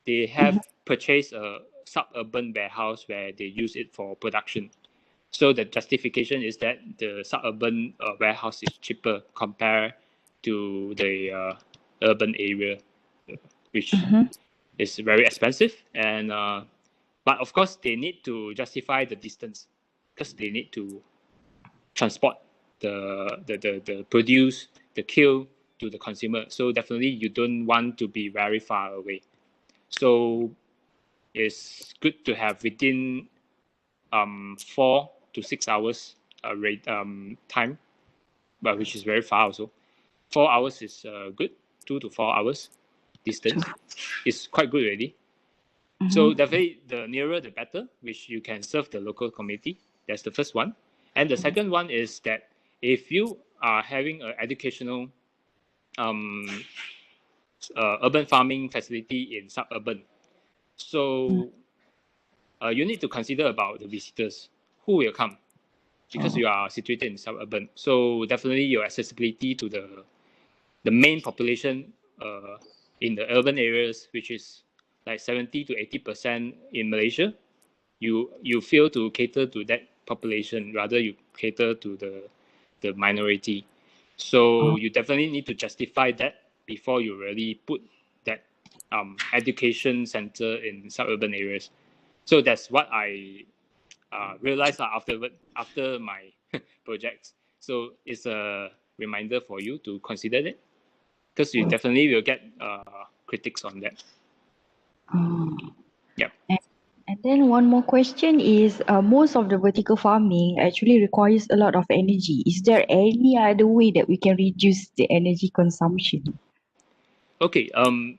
they have purchased a suburban warehouse where they use it for production. So the justification is that the suburban warehouse is cheaper compared to the urban area, which is very expensive. And but of course they need to justify the distance because they need to transport the produce, the kill to the consumer. So definitely you don't want to be very far away. So it's good to have within 4 to 6 hours time, but which is very far also. 4 hours is good. 2 to 4 hours distance is quite good already. So definitely the nearer the better, which you can serve the local community. That's the first one. And the second one is that if you are having an educational urban farming facility in suburban, so you need to consider about the visitors who will come because you are situated in suburban. So definitely your accessibility to the main population in the urban areas, which is like 70 to 80% in Malaysia, you fail to cater to that population. Rather, you cater to the minority. So you definitely need to justify that before you really put that education center in suburban areas. So that's what I realized after my projects. So it's a reminder for you to consider it because you definitely will get critics on that. Yep. And then one more question is most of the vertical farming actually requires a lot of energy. Is there any other way that we can reduce the energy consumption? Okay.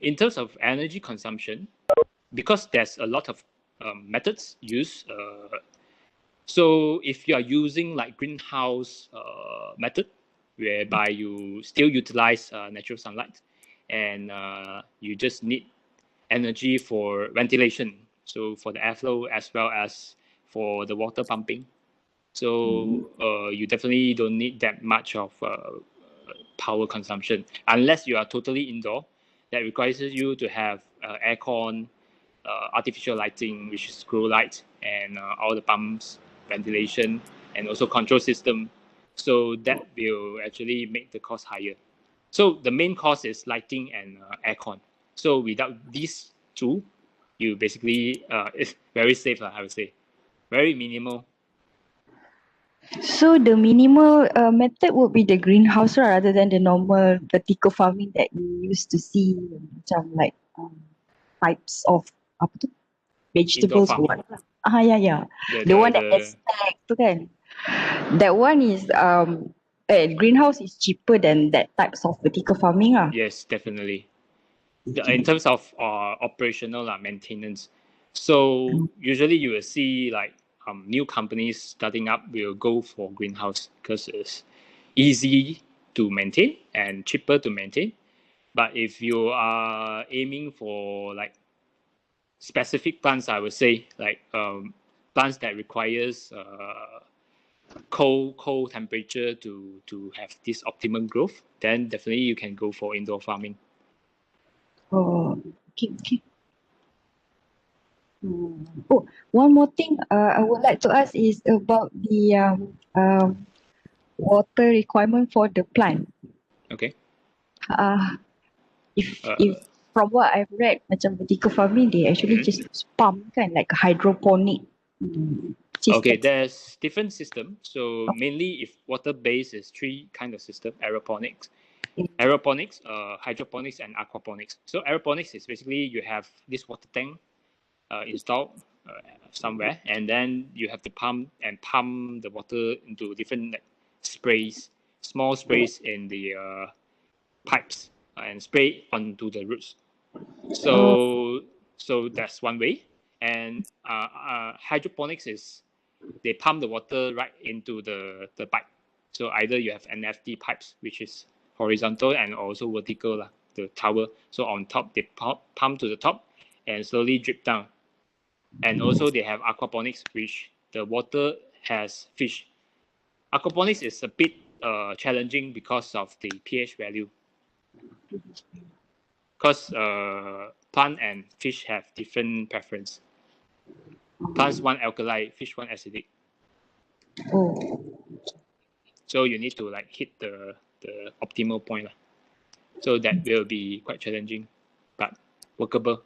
In terms of energy consumption, because there's a lot of methods used. So if you are using like greenhouse method, whereby you still utilize natural sunlight, and you just need energy for ventilation, so for the airflow as well as for the water pumping. So you definitely don't need that much of power consumption unless you are totally indoor. That requires you to have aircon, artificial lighting, which is grow light, and all the pumps, ventilation, and also control system. So that will actually make the cost higher. So the main cost is lighting and aircon. So without these two, you basically it's very safe, I would say, very minimal. So the minimal method would be the greenhouse rather than the normal vertical farming that you used to see, macam like types of apa tu, vegetables or what? Yeah. The one that has stack tu kan. That one is greenhouse is cheaper than that types of vertical farming ah. Yes, definitely. In terms of operational maintenance, so usually you will see like new companies starting up will go for greenhouse because it's easy to maintain and cheaper to maintain. But if you are aiming for like specific plants, I would say like plants that requires cold temperature to have this optimum growth, then definitely you can go for indoor farming. Oh, okay. Oh, one more thing I would like to ask is about the water requirement for the plant. Okay. If from what I've read, macam vertical farming, they actually just use pump kan, like hydroponic system. Okay, there's different systems. So mainly if water-based is 3 kind of system: aeroponics, aeroponics, hydroponics, and aquaponics. So aeroponics is basically you have this water tank installed somewhere, and then you have to pump the water into different sprays, small sprays in the pipes, and spray onto the roots. So that's one way. And hydroponics is they pump the water right into the pipe. So either you have NFT pipes, which is horizontal and also vertical, the tower. So on top, they pump to the top and slowly drip down. And also they have aquaponics, which the water has fish. Aquaponics is a bit challenging because of the pH value. Because plant and fish have different preference. Plants want alkali, fish want acidic. Oh. So you need to like hit the optimal point. So that will be quite challenging, but workable.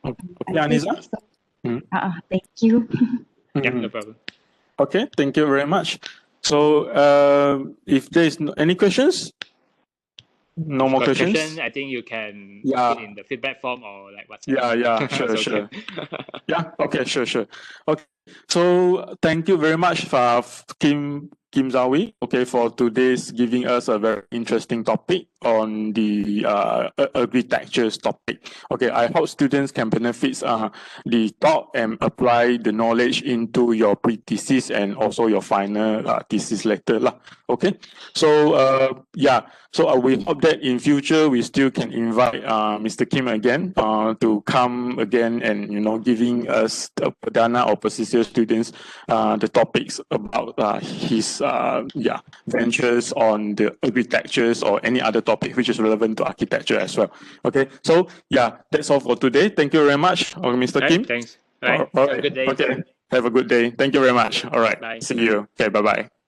Okay, Aniza? Thank you. Yeah, no problem. Okay, thank you very much. So if there is any questions? No more questions? Question, I think you can put in the feedback form or like WhatsApp. Yeah, sure. Yeah, okay, sure. Okay, so thank you very much for Kim Zhao Wei, okay, for today's giving us a very interesting topic on the Agritecture topic. Okay, I hope students can benefit the thought and apply the knowledge into your pre-thesis and also your final thesis letter lah. Okay, so so we hope that in future we still can invite Mr. Kim again to come again and giving us the Perdana or Pesisir students the topics about his ventures on the Agritectures or any other topic which is relevant to architecture as well. Okay, so that's all for today. Thank you very much, Mr. Kim. Thanks. All right. All Have a good day. Okay, have a good day. Thank you very much. All right. Bye. See you. Okay, bye-bye.